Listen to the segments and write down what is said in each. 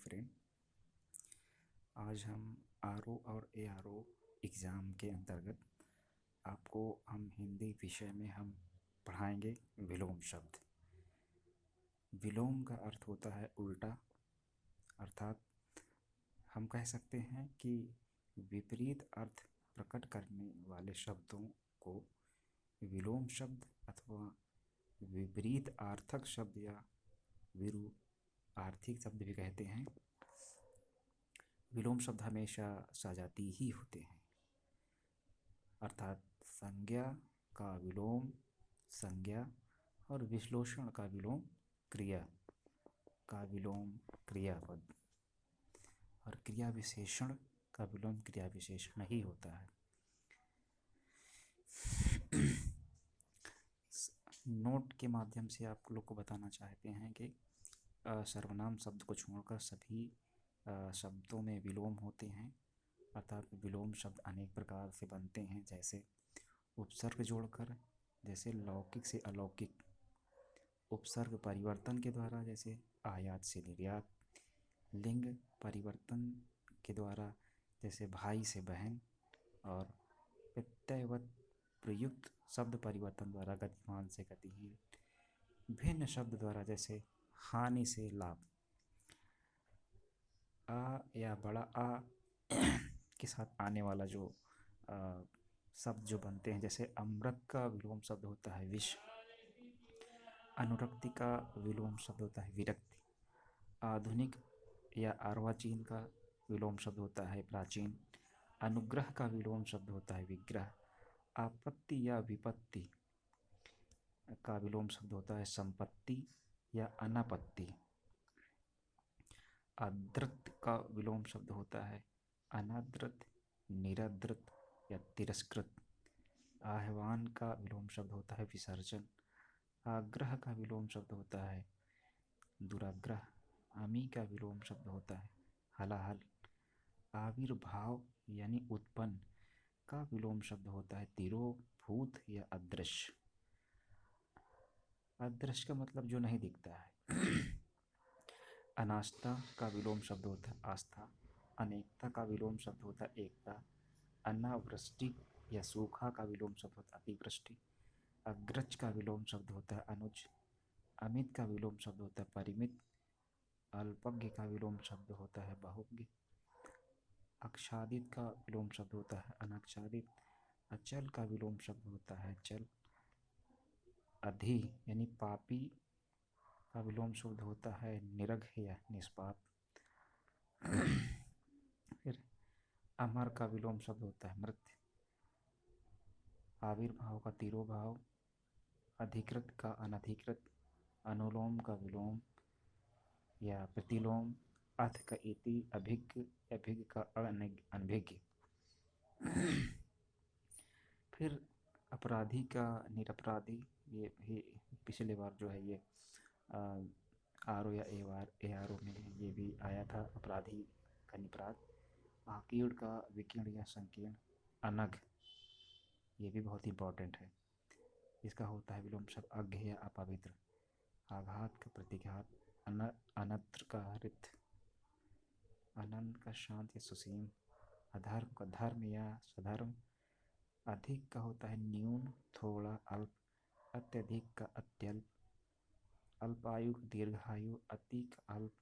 Friend. आज हम RO और एआरओ एग्ज़ाम के अंतर्गत आपको हम हिंदी विषय में हम पढ़ाएंगे विलोम शब्द। विलोम का अर्थ होता है उल्टा, अर्थात हम कह सकते हैं कि विपरीत अर्थ प्रकट करने वाले शब्दों को विलोम शब्द अथवा विपरीत आर्थक शब्द या विरु आर्थिक शब्द भी कहते हैं। विलोम शब्द हमेशा सजाती ही होते हैं, अर्थात संज्ञा का विलोम संज्ञा और विश्लेषण का विलोम क्रिया का विलोम क्रियापद और क्रिया विशेषण का विलोम क्रिया विशेषण ही होता है। नोट के माध्यम से आप लोग को बताना चाहते हैं कि सर्वनाम शब्द को छोड़कर सभी शब्दों में विलोम होते हैं, अर्थात विलोम शब्द अनेक प्रकार से बनते हैं, जैसे उपसर्ग जोड़कर, जैसे लौकिक से अलौकिक, उपसर्ग परिवर्तन के द्वारा जैसे आयात से निर्यात, लिंग परिवर्तन के द्वारा जैसे भाई से बहन, और प्रत्ययवत प्रयुक्त शब्द परिवर्तन द्वारा गतिमान से गतिहीन, भिन्न शब्द द्वारा जैसे हानि से लाभ, आ या बड़ा आ के साथ आने वाला जो शब्द जो बनते हैं, जैसे अमृत का विलोम शब्द होता है विष, अनुरक्ति का विलोम शब्द होता है विरक्ति, आधुनिक या अर्वाचीन का विलोम शब्द होता है प्राचीन, अनुग्रह का विलोम शब्द होता है विग्रह, आपत्ति या विपत्ति का विलोम शब्द होता है संपत्ति या अनापत्ति, आदृत का विलोम शब्द होता है अनादृत, निरादृत या तिरस्कृत, आह्वान का विलोम शब्द होता है विसर्जन, आग्रह का विलोम शब्द होता है दुराग्रह, आमी का विलोम शब्द होता है हलाहल, आविर्भाव यानी उत्पन्न का विलोम शब्द होता है तिरोभूत या अदृश्य। अदृश्य का मतलब जो नहीं दिखता है। अनास्था का विलोम शब्द होता है आस्था, अनेकता का विलोम शब्द होता है एकता, अनावृष्टि या सूखा का विलोम शब्द होता है अतिवृष्टि, अग्रज का विलोम शब्द होता है अनुज, अमित का विलोम शब्द होता है परिमित, अल्पज्ञ का विलोम शब्द होता है बहुज्ञ, आच्छादित का विलोम शब्द होता है अनाच्छादित, अचल का विलोम शब्द होता है चल, अधि यानी पापी का विलोम शब्द होता है निरघ या निष्पाप। फिर अमर का विलोम शब्द होता है मृत, आविर्भाव का तिरोभाव, अधिकृत का अनधिकृत, अनुलोम का विलोम या प्रतिलोम, अथ का इति, अभिज्ञ अभिज्ञ का अनभिज्ञ। फिर अपराधी का निरपराधी, ये भी पिछले बार जो है ये आरओ या एआरओ में ये भी आया था, अपराधी का निपराध, आकीर्ण का विकीर्ण या संकीर्ण, अनघ ये भी बहुत इंपॉर्टेंट है, इसका होता है विलोम शब्द अज्ञ या अपवित्र, आघात का प्रतिघात, अनत्र का हरित, अनंत का शांत या सुसीम, अधर्म का धर्म या सधर्म, अधिक का होता है न्यून थोड़ा अल्प, अत्यधिक का अत्यल्प, अल्पायु का दीर्घायु, अति का अल्प,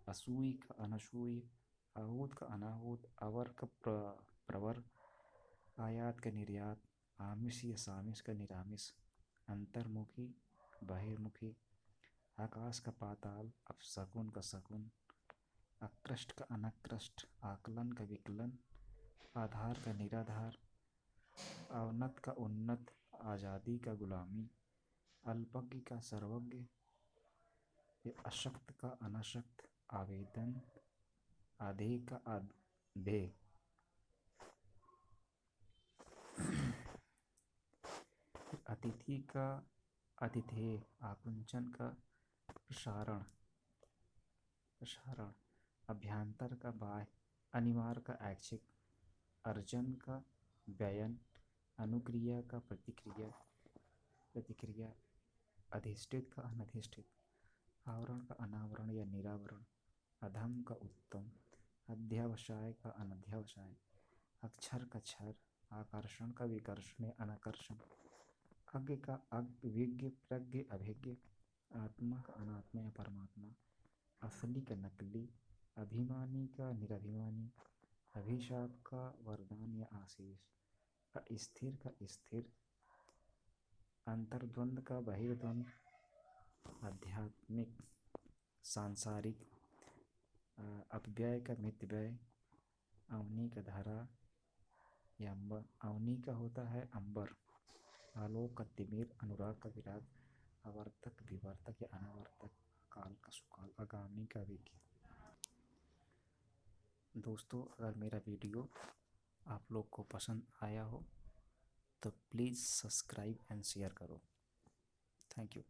असूई का अनसूई, आहूत का अनाहूत, अवर का प्रवर, आयात का निर्यात, आमिष या सामिष का निरामिष, अंतर्मुखी बहिर्मुखी, आकाश का पाताल, अपशकुन का शकुन, अकृष्ट का अनकृष्ट, आकलन का विकलन, आधार का निराधार, अवनत का उन्नत, आज़ादी का गुलामी, अल्पज्ञ का सर्वज्ञ, अशक्त का अनशक्त, आवेदन, आधेय का आधेय, अतिथि का आतिथेय, आकुंचन का प्रसारण, अभ्यंतर का बाह्य, अनिवार्य का ऐच्छिक, अर्जन का व्ययन, अनुक्रिया का प्रतिक्रिया, अधिष्ठित का अनधिष्ठित, आवरण का अनावरण या निरावरण, अधम का उत्तम, अध्यवसाय का अनध्यवसाय, अक्षर का क्षर, आकर्षण का विकर्षण या अनाकर्षण, अज्ञ का अज्ञ, विज्ञ प्रज्ञ अभिज्ञ, आत्मा का अनात्मा या परमात्मा, असली का नकली, अभिमानी का निरभिमानी, अभिशाप का वरदान या आशीष, अस्थिर का स्थिर, अंतर्द्वंद का बहिर्द्वंद, आध्यात्मिक सांसारिक, अपव्यय का मितव्यय, अवनी का धारा या अंबर, अवनी का होता है अंबर, आलोक का तिमिर, अनुराग का विराग, आवर्तक विवर्तक या अनावर्तक, काल का सुकाल, आगामी का विज्ञ। दोस्तों, अगर मेरा वीडियो आप लोग को पसंद आया हो तो प्लीज़ सब्सक्राइब एंड शेयर करो। Thank you.